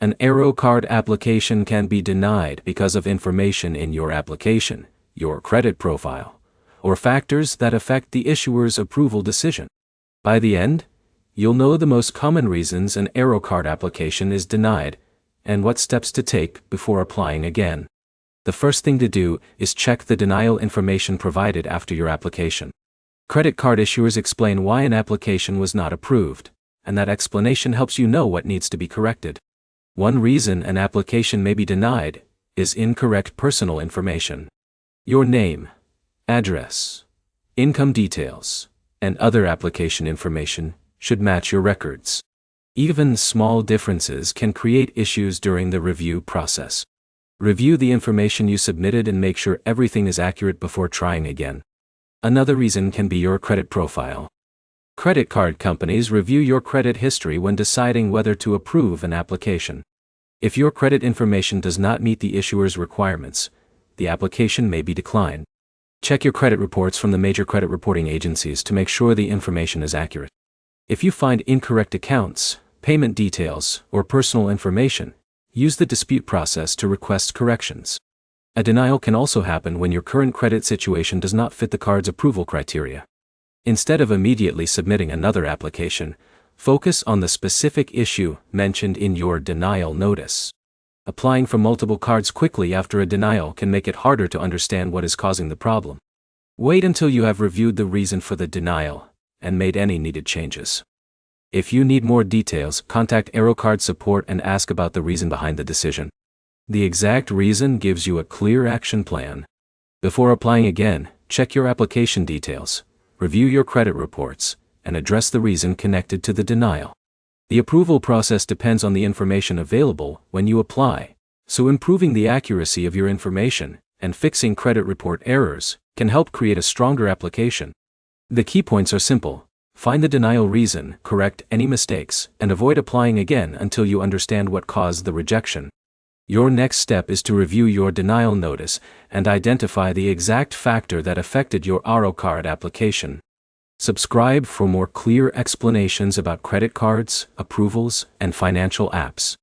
An Arro card application can be denied because of information in your application, your credit profile, or factors that affect the issuer's approval decision. By the end, you'll know the most common reasons an Arro card application is denied and what steps to take before applying again. The first thing to do is check the denial information provided after your application. Credit card issuers explain why an application was not approved, and that explanation helps you know what needs to be corrected. One reason an application may be denied is incorrect personal information. Your name, address, income details, and other application information should match your records. Even small differences can create issues during the review process. Review the information you submitted and make sure everything is accurate before trying again. Another reason can be your credit profile. Credit card companies review your credit history when deciding whether to approve an application. If your credit information does not meet the issuer's requirements, the application may be declined. Check your credit reports from the major credit reporting agencies to make sure the information is accurate. If you find incorrect accounts, payment details, or personal information, use the dispute process to request corrections. A denial can also happen when your current credit situation does not fit the card's approval criteria. Instead of immediately submitting another application, focus on the specific issue mentioned in your denial notice. Applying for multiple cards quickly after a denial can make it harder to understand what is causing the problem. Wait until you have reviewed the reason for the denial and made any needed changes. If you need more details, contact Arro Card Support and ask about the reason behind the decision. The exact reason gives you a clear action plan. Before applying again, check your application details, review your credit reports, and address the reason connected to the denial. The approval process depends on the information available when you apply, so improving the accuracy of your information and fixing credit report errors can help create a stronger application. The key points are simple. Find the denial reason, correct any mistakes, and avoid applying again until you understand what caused the rejection. Your next step is to review your denial notice and identify the exact factor that affected your Arro card application. Subscribe for more clear explanations about credit cards, approvals, and financial apps.